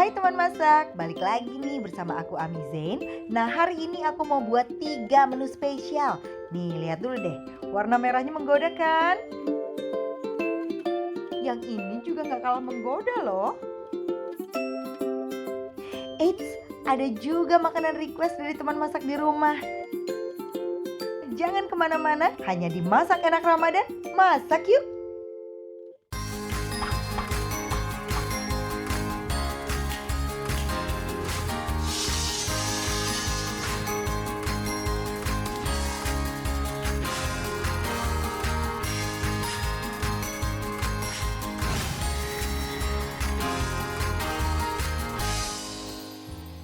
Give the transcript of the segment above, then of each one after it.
Hai teman masak, balik lagi nih bersama aku Ami Zain. Nah hari ini aku mau buat 3 menu spesial. Nih lihat dulu deh, warna merahnya menggoda kan? Yang ini juga gak kalah menggoda loh. Eits, ada juga makanan request dari teman masak di rumah. Jangan kemana-mana, hanya di Masak Enak Ramadan, masak yuk!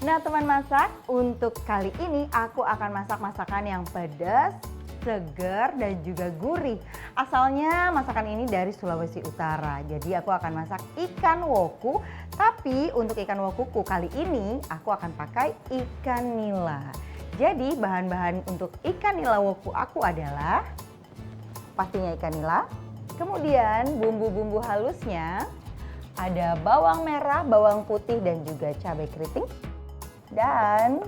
Nah teman masak, untuk kali ini aku akan masak masakan yang pedas, segar dan juga gurih. Asalnya masakan ini dari Sulawesi Utara, jadi aku akan masak ikan woku. Tapi untuk ikan wokuku kali ini aku akan pakai ikan nila. Jadi bahan-bahan untuk ikan nila woku aku adalah pastinya ikan nila. Kemudian bumbu-bumbu halusnya ada bawang merah, bawang putih dan juga cabai keriting. Dan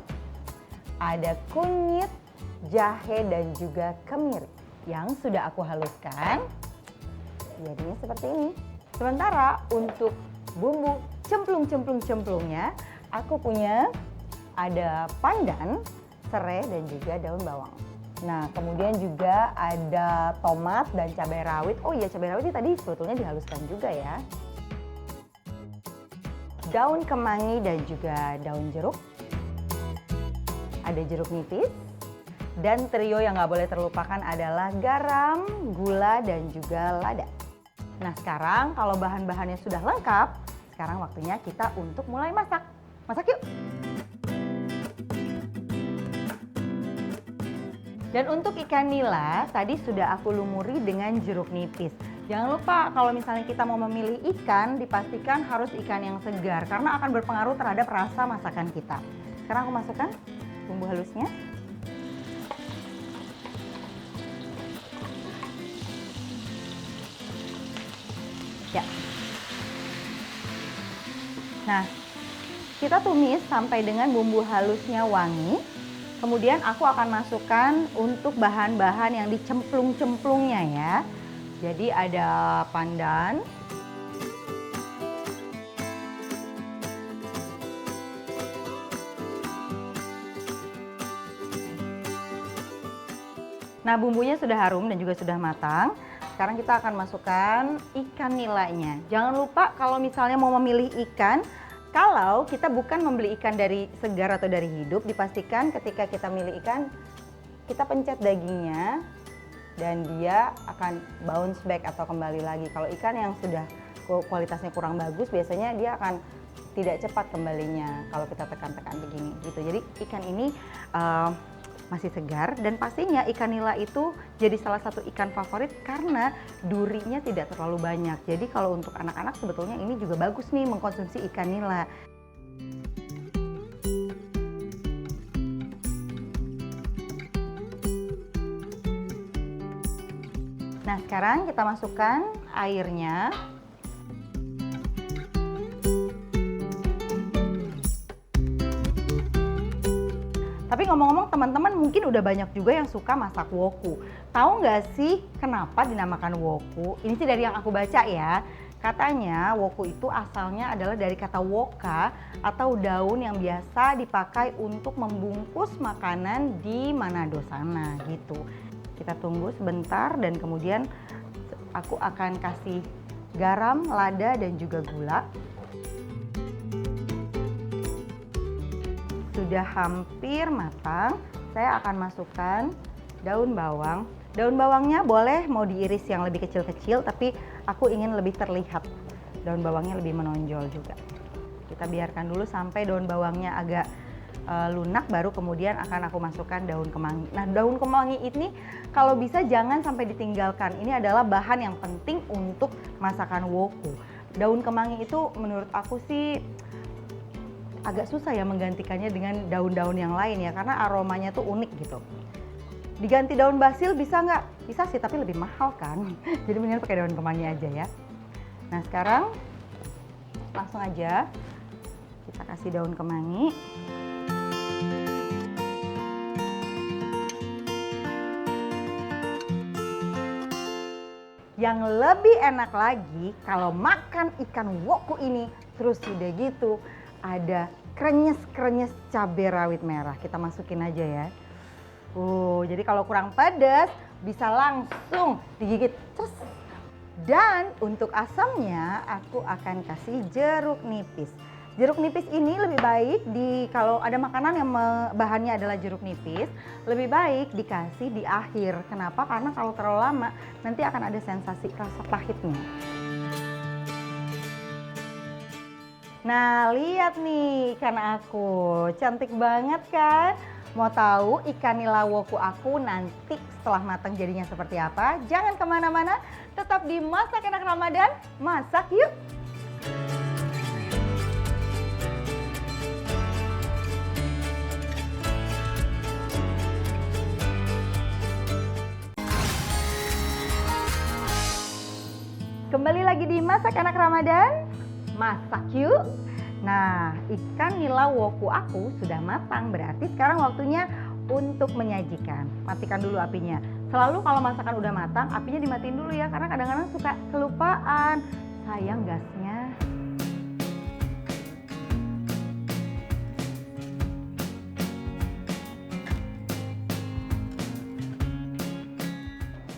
ada kunyit, jahe dan juga kemiri yang sudah aku haluskan. Jadinya seperti ini. Sementara untuk bumbu cemplungnya aku punya ada pandan, serai dan juga daun bawang. Nah kemudian juga ada tomat dan cabai rawit. Oh iya, cabai rawit ini tadi sebetulnya dihaluskan juga ya. Daun kemangi dan juga daun jeruk. Ada jeruk nipis. Dan trio yang nggak boleh terlupakan adalah garam, gula, dan juga lada. Nah sekarang kalau bahan-bahannya sudah lengkap, sekarang waktunya kita untuk mulai masak. Masak yuk! Dan untuk ikan nila, tadi sudah aku lumuri dengan jeruk nipis. Jangan lupa kalau misalnya kita mau memilih ikan, dipastikan harus ikan yang segar karena akan berpengaruh terhadap rasa masakan kita. Sekarang aku masukkan bumbu halusnya. Ya. Nah, kita tumis sampai dengan bumbu halusnya wangi. Kemudian aku akan masukkan untuk bahan-bahan yang dicemplung-cemplungnya ya. Jadi ada pandan, nah bumbunya sudah harum dan juga sudah matang. Sekarang kita akan masukkan ikan nilanya. Jangan lupa kalau misalnya mau memilih ikan, kalau kita bukan membeli ikan dari segar atau dari hidup, dipastikan ketika kita milih ikan, kita pencet dagingnya dan dia akan bounce back atau kembali lagi. Kalau ikan yang sudah kualitasnya kurang bagus, biasanya dia akan tidak cepat kembalinya kalau kita tekan-tekan begini gitu. Jadi ikan ini masih segar dan pastinya ikan nila itu jadi salah satu ikan favorit karena durinya tidak terlalu banyak. Jadi kalau untuk anak-anak sebetulnya ini juga bagus nih mengkonsumsi ikan nila. Nah sekarang kita masukkan airnya. Tapi ngomong-ngomong teman-teman mungkin udah banyak juga yang suka masak woku. Tahu nggak sih kenapa dinamakan woku? Ini sih dari yang aku baca ya. Katanya woku itu asalnya adalah dari kata woka atau daun yang biasa dipakai untuk membungkus makanan di Manado sana gitu. Kita tunggu sebentar dan kemudian aku akan kasih garam, lada dan juga gula. Sudah hampir matang, saya akan masukkan daun bawang. Daun bawangnya boleh mau diiris yang lebih kecil-kecil, tapi aku ingin lebih terlihat. Daun bawangnya lebih menonjol juga. Kita biarkan dulu sampai daun bawangnya agak lunak, baru kemudian akan aku masukkan daun kemangi. Nah daun kemangi ini kalau bisa jangan sampai ditinggalkan. Ini adalah bahan yang penting untuk masakan woku. Daun kemangi itu menurut aku sih agak susah ya menggantikannya dengan daun-daun yang lain ya, karena aromanya tuh unik gitu. Diganti daun basil bisa nggak? Bisa sih, tapi lebih mahal kan. Jadi mendingan pakai daun kemangi aja ya. Nah sekarang langsung aja Kita kasih daun kemangi. Yang lebih enak lagi kalau makan ikan woku ini terus udah gitu ada krenyes-krenyes cabai rawit merah. Kita masukin aja ya. Jadi kalau kurang pedas bisa langsung digigit. Cus. Dan untuk asamnya aku akan kasih jeruk nipis. Jeruk nipis ini lebih baik kalau ada makanan yang bahannya adalah jeruk nipis, lebih baik dikasih di akhir. Kenapa? Karena kalau terlalu lama nanti akan ada sensasi rasa pahitnya. Nah, lihat nih ikan aku, cantik banget kan? Mau tahu ikan nila woku aku nanti setelah matang jadinya seperti apa? Jangan kemana-mana, tetap di Masak Enak Ramadan, masak yuk! Kembali lagi di Masak Enak Ramadan, masak yuk! Nah, ikan nila woku aku sudah matang, berarti sekarang waktunya untuk menyajikan. Matikan dulu apinya. Selalu kalau masakan udah matang, apinya dimatiin dulu ya, karena kadang-kadang suka kelupaan. Sayang gasnya.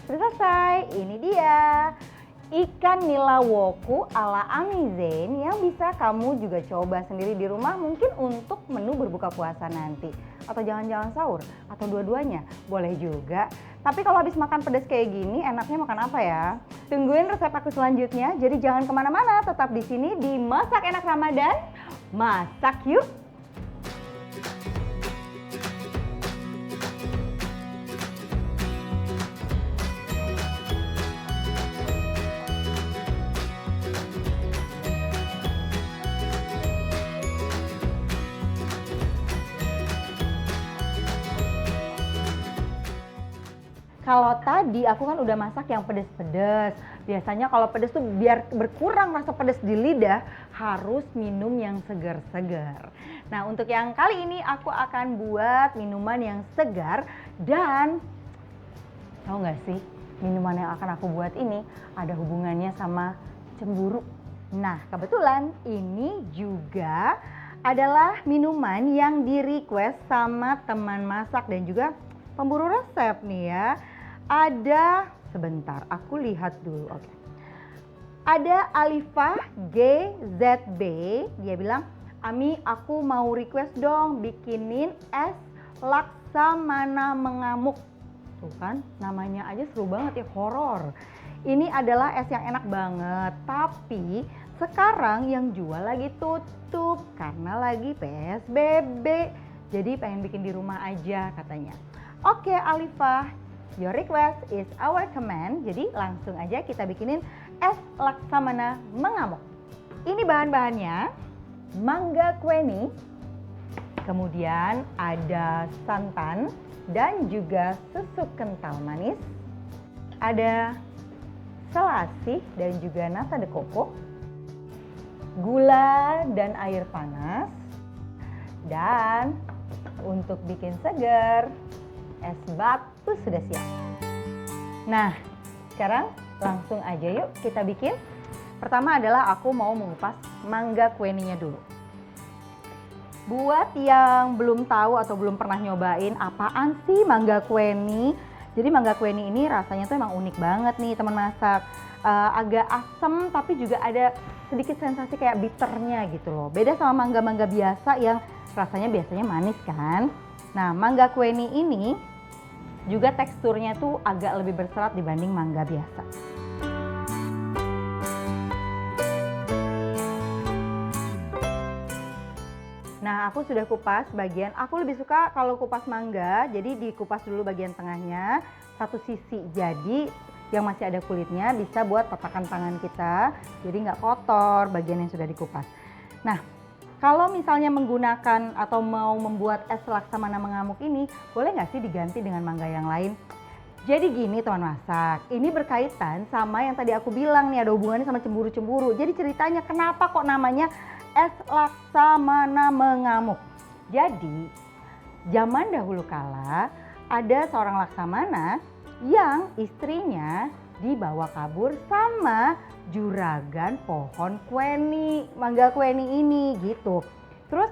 Sudah selesai, ini dia. Ikan nila woku ala Amizen yang bisa kamu juga coba sendiri di rumah mungkin untuk menu berbuka puasa nanti. Atau jangan-jangan sahur, atau dua-duanya, boleh juga. Tapi kalau habis makan pedas kayak gini, enaknya makan apa ya? Tungguin resep aku selanjutnya, jadi jangan kemana-mana, tetap di sini di Masak Enak Ramadan, masak yuk! Kalau tadi aku kan udah masak yang pedas-pedas. Biasanya kalau pedas tuh biar berkurang rasa pedas di lidah harus minum yang segar-segar. Nah, untuk yang kali ini aku akan buat minuman yang segar dan tahu nggak sih, minuman yang akan aku buat ini ada hubungannya sama cemburu. Nah, kebetulan ini juga adalah minuman yang di-request sama teman masak dan juga pemburu resep nih ya. Ada, sebentar aku lihat dulu, oke. Ada Alifah GZB, dia bilang, Ami aku mau request dong bikinin es laksamana mengamuk. Tuh kan, namanya aja seru banget ya, horor. Ini adalah es yang enak banget, tapi sekarang yang jual lagi tutup karena lagi PSBB. Jadi pengen bikin di rumah aja katanya. Oke Alifah, your request is our command. Jadi langsung aja kita bikinin es laksamana mengamuk. Ini bahan-bahannya, mangga kueni, kemudian ada santan dan juga susu kental manis. Ada selasih dan juga nata de coco, gula dan air panas, dan untuk bikin segar, es batu sudah siap. Nah, sekarang langsung aja yuk kita bikin. Pertama adalah aku mau mengupas mangga kueninya dulu. Buat yang belum tahu atau belum pernah nyobain apaan sih mangga kueni. Jadi mangga kueni ini rasanya tuh emang unik banget nih teman masak. Agak asam tapi juga ada sedikit sensasi kayak bitternya gitu loh. Beda sama mangga-mangga biasa yang rasanya biasanya manis kan. Nah, mangga kueni ini juga teksturnya tuh agak lebih berserat dibanding mangga biasa. Nah, aku sudah kupas bagian, aku lebih suka kalau kupas mangga, jadi dikupas dulu bagian tengahnya, satu sisi. Jadi yang masih ada kulitnya bisa buat tatakan tangan kita, jadi nggak kotor bagian yang sudah dikupas. Nah, kalau misalnya menggunakan atau mau membuat es laksamana mengamuk ini, boleh nggak sih diganti dengan mangga yang lain? Jadi gini teman masak, ini berkaitan sama yang tadi aku bilang nih, ada hubungannya sama cemburu-cemburu. Jadi ceritanya kenapa kok namanya es Laksamana mengamuk. Jadi, zaman dahulu kala ada seorang Laksamana yang istrinya dibawa kabur sama juragan pohon kueni, mangga kueni ini gitu. Terus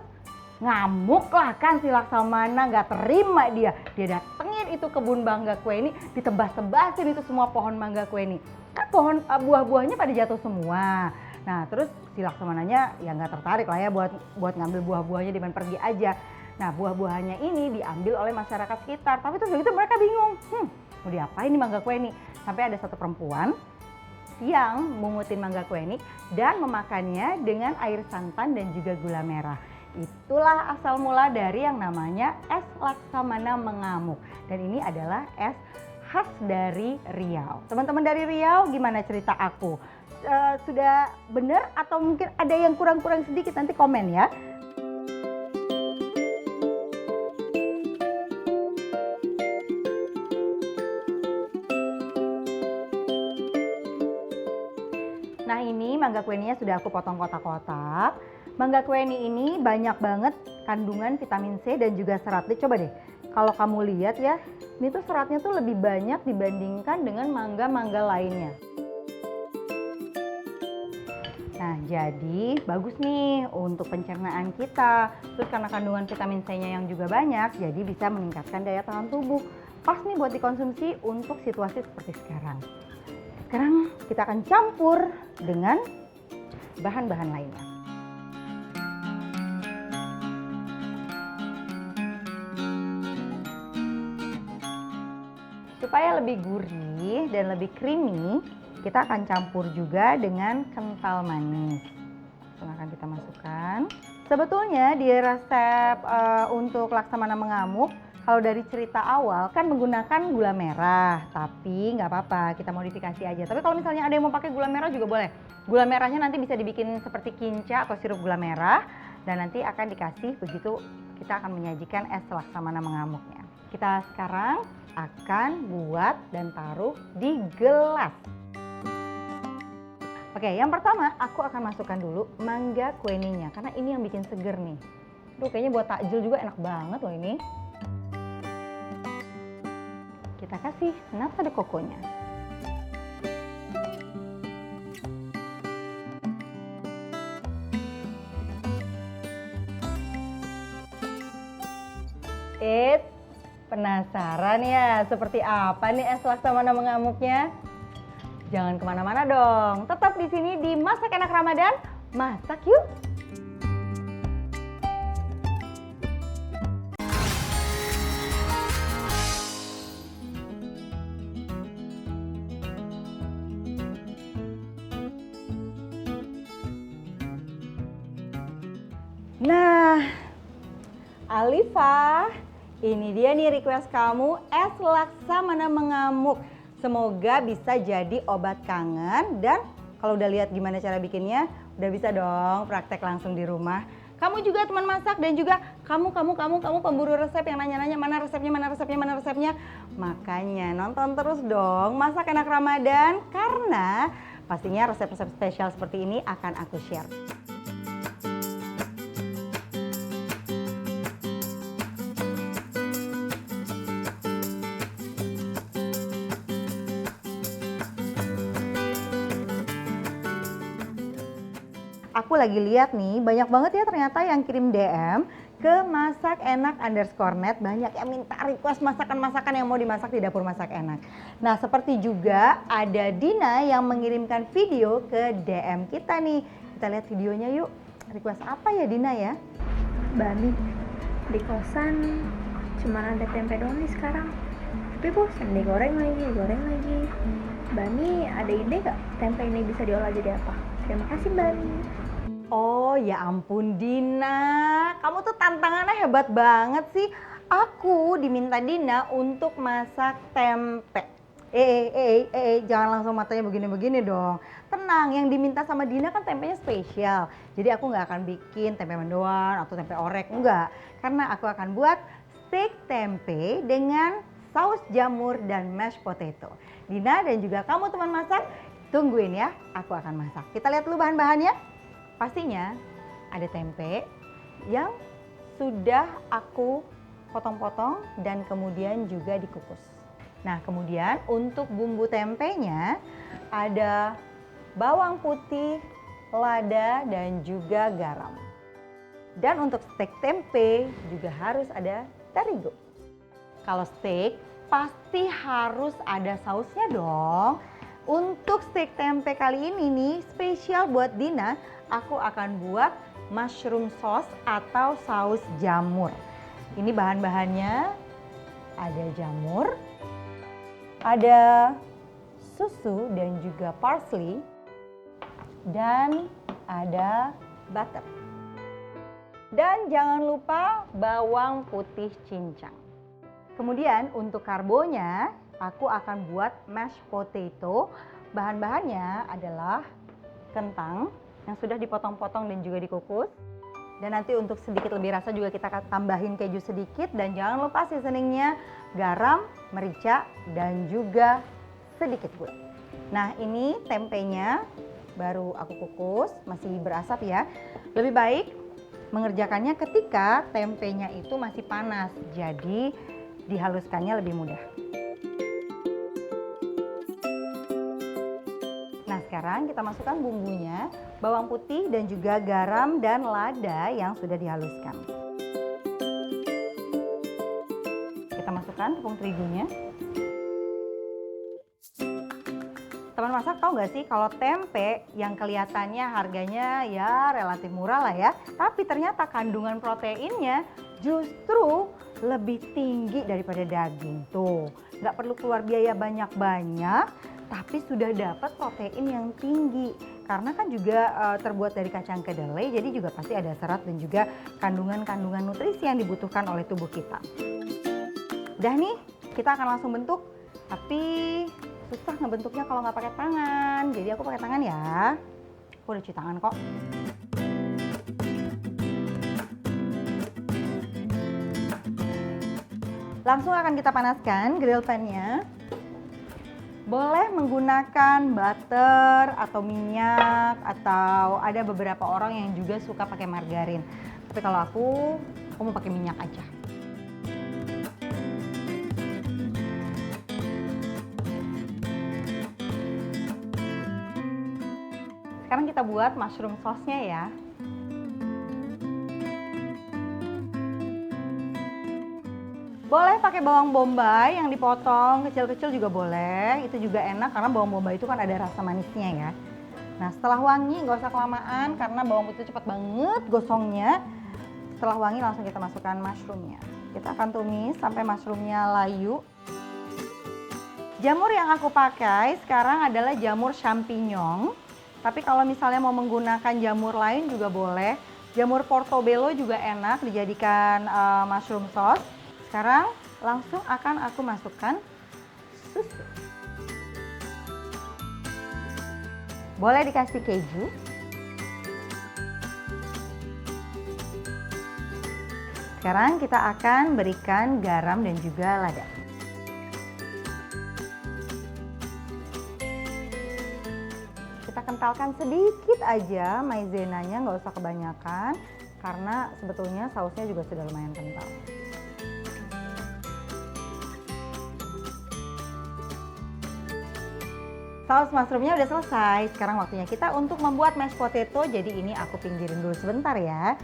ngamuk lah kan si Laksamana, nggak terima dia datengin itu kebun mangga kueni, ditebas-tebasin itu semua pohon mangga kueni. Kan pohon buah-buahnya pada jatuh semua. Nah terus si Laksamananya ya nggak tertarik lah ya buat ngambil buah-buahnya, dia pergi aja. Nah buah-buahannya ini diambil oleh masyarakat sekitar, tapi terus begitu mereka bingung, mau diapain nih mangga kueni? Sampai ada satu perempuan yang mengutin mangga kueni dan memakannya dengan air santan dan juga gula merah. Itulah asal mula dari yang namanya es Laksamana mengamuk. Dan ini adalah es khas dari Riau. Teman-teman dari Riau, gimana cerita aku? Sudah benar atau mungkin ada yang kurang-kurang sedikit? Nanti komen ya. Nah ini mangga kueninya sudah aku potong kotak-kotak. Mangga kueni ini banyak banget kandungan vitamin C dan juga serat. Coba deh, kalau kamu lihat ya, ini tuh seratnya tuh lebih banyak dibandingkan dengan mangga-mangga lainnya. Nah jadi bagus nih untuk pencernaan kita. Terus karena kandungan vitamin C-nya yang juga banyak, jadi bisa meningkatkan daya tahan tubuh. Pas nih buat dikonsumsi untuk situasi seperti sekarang. Sekarang kita akan campur dengan bahan-bahan lainnya. Supaya lebih gurih dan lebih creamy, kita akan campur juga dengan kental manis. Langsung akan kita masukkan. Sebetulnya di resep untuk Laksamana mengamuk, kalau dari cerita awal kan menggunakan gula merah, tapi nggak apa-apa, kita modifikasi aja. Tapi kalau misalnya ada yang mau pakai gula merah juga boleh. Gula merahnya nanti bisa dibikin seperti kinca atau sirup gula merah, dan nanti akan dikasih begitu kita akan menyajikan es Laksamana mengamuknya. Kita sekarang akan buat dan taruh di gelas. Oke, yang pertama aku akan masukkan dulu mangga kueninya, karena ini yang bikin seger nih. Duh, kayaknya buat takjil juga enak banget loh ini. Kita kasih nata de coconya. Penasaran ya seperti apa nih es Laksamana mengamuknya? Jangan kemana-mana dong, tetap di sini di Masak Enak Ramadan, masak yuk! Nah, Alifa, ini dia nih request kamu, es Laksamana mengamuk. Semoga bisa jadi obat kangen, dan kalau udah lihat gimana cara bikinnya, udah bisa dong praktek langsung di rumah. Kamu juga teman masak dan juga kamu pemburu resep yang nanya-nanya mana resepnya. Makanya nonton terus dong Masak Enak Ramadan, karena pastinya resep-resep spesial seperti ini akan aku share. Aku lagi lihat nih, banyak banget ya ternyata yang kirim DM ke masakenak_net. Banyak yang minta request masakan-masakan yang mau dimasak di dapur Masak Enak. Nah seperti juga ada Dina yang mengirimkan video ke DM kita nih. Kita lihat videonya yuk. Request apa ya Dina ya? Bani, di kosan cuma ada tempe doang nih sekarang. Tapi bosan digoreng lagi. Bani, ada ide gak tempe ini bisa diolah jadi apa? Terima kasih Bani. Oh ya ampun Dina, kamu tuh tantangannya hebat banget sih. Aku diminta Dina untuk masak tempe. Jangan langsung matanya begini-begini dong. Tenang, yang diminta sama Dina kan tempenya spesial. Jadi aku nggak akan bikin tempe mendoan atau tempe orek, enggak. Karena aku akan buat steak tempe dengan saus jamur dan mashed potato. Dina dan juga kamu teman masak, tungguin ya, aku akan masak. Kita lihat dulu bahan-bahannya. Pastinya ada tempe yang sudah aku potong-potong dan kemudian juga dikukus. Nah, kemudian untuk bumbu tempenya ada bawang putih, lada, dan juga garam. Dan untuk steak tempe juga harus ada terigu. Kalau steak pasti harus ada sausnya dong. Untuk steak tempe kali ini nih spesial buat Dina, aku akan buat mushroom sauce atau saus jamur. Ini bahan-bahannya ada jamur, ada susu dan juga parsley, dan ada butter. Dan jangan lupa bawang putih cincang. Kemudian untuk karbonya, aku akan buat mashed potato. Bahan-bahannya adalah kentang yang sudah dipotong-potong dan juga dikukus. Dan nanti untuk sedikit lebih rasa juga kita akan tambahin keju sedikit. Dan jangan lupa seasoningnya garam, merica, dan juga sedikit gula. Nah, ini tempenya baru aku kukus, masih berasap ya. Lebih baik mengerjakannya ketika tempenya itu masih panas. Jadi dihaluskannya lebih mudah. Nah, sekarang kita masukkan bumbunya, bawang putih dan juga garam dan lada yang sudah dihaluskan. Kita masukkan tepung terigunya. Teman masak tahu nggak sih kalau tempe yang kelihatannya harganya ya relatif murah lah ya, tapi ternyata kandungan proteinnya justru lebih tinggi daripada daging. Tuh, nggak perlu keluar biaya banyak-banyak, tapi sudah dapat protein yang tinggi. Karena kan juga terbuat dari kacang kedelai, jadi juga pasti ada serat dan juga kandungan-kandungan nutrisi yang dibutuhkan oleh tubuh kita. Udah nih, kita akan langsung bentuk, tapi susah ngebentuknya kalau nggak pakai tangan. Jadi aku pakai tangan ya. Aku udah cuci tangan kok. Langsung akan kita panaskan grill pan-nya. Boleh menggunakan butter atau minyak, atau ada beberapa orang yang juga suka pakai margarin. Tapi kalau aku mau pakai minyak aja. Sekarang kita buat mushroom sauce-nya ya. Boleh pakai bawang bombay yang dipotong kecil-kecil juga boleh. Itu juga enak karena bawang bombay itu kan ada rasa manisnya ya. Nah, setelah wangi nggak usah kelamaan karena bawang putih cepat banget gosongnya. Setelah wangi langsung kita masukkan mushroomnya. Kita akan tumis sampai mushroomnya layu. Jamur yang aku pakai sekarang adalah jamur champignon. Tapi kalau misalnya mau menggunakan jamur lain juga boleh. Jamur portobello juga enak dijadikan mushroom sauce. Sekarang langsung akan aku masukkan susu. Boleh dikasih keju. Sekarang kita akan berikan garam dan juga lada. Kita kentalkan sedikit aja maizenanya, nggak usah kebanyakan karena sebetulnya sausnya juga sudah lumayan kental. Saus mushroomnya udah selesai. Sekarang waktunya kita untuk membuat mashed potato. Jadi ini aku pinggirin dulu sebentar ya.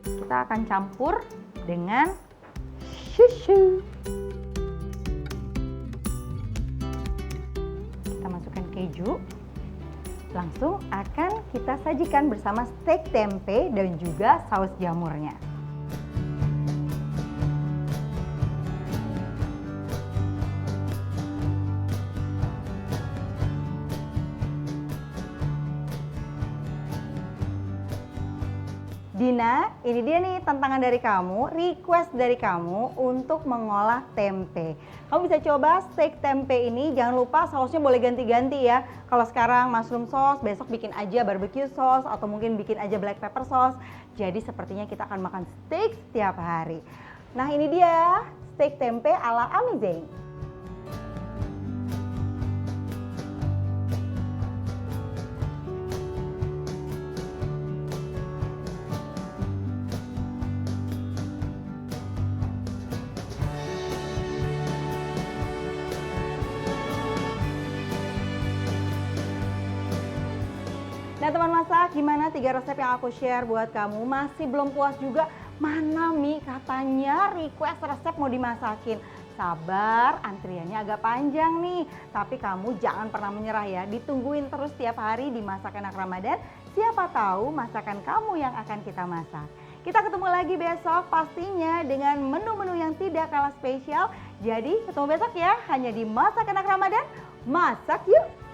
Kita akan campur dengan susu. Kita masukkan keju. Langsung akan kita sajikan bersama steak tempe dan juga saus jamurnya. Gina, ini dia nih tantangan dari kamu, request dari kamu untuk mengolah tempe. Kamu bisa coba steak tempe ini, jangan lupa sausnya boleh ganti-ganti ya. Kalau sekarang mushroom sauce, besok bikin aja barbecue sauce atau mungkin bikin aja black pepper sauce. Jadi sepertinya kita akan makan steak setiap hari. Nah ini dia steak tempe ala Amazing. Nah teman masak, gimana 3 resep yang aku share buat kamu? Masih belum puas juga? Mana Mi katanya request resep mau dimasakin? Sabar, antriannya agak panjang nih. Tapi kamu jangan pernah menyerah ya. Ditungguin terus tiap hari di Masak Enak Ramadan. Siapa tahu masakan kamu yang akan kita masak. Kita ketemu lagi besok pastinya dengan menu-menu yang tidak kalah spesial. Jadi ketemu besok ya, hanya di Masak Enak Ramadan. Masak yuk!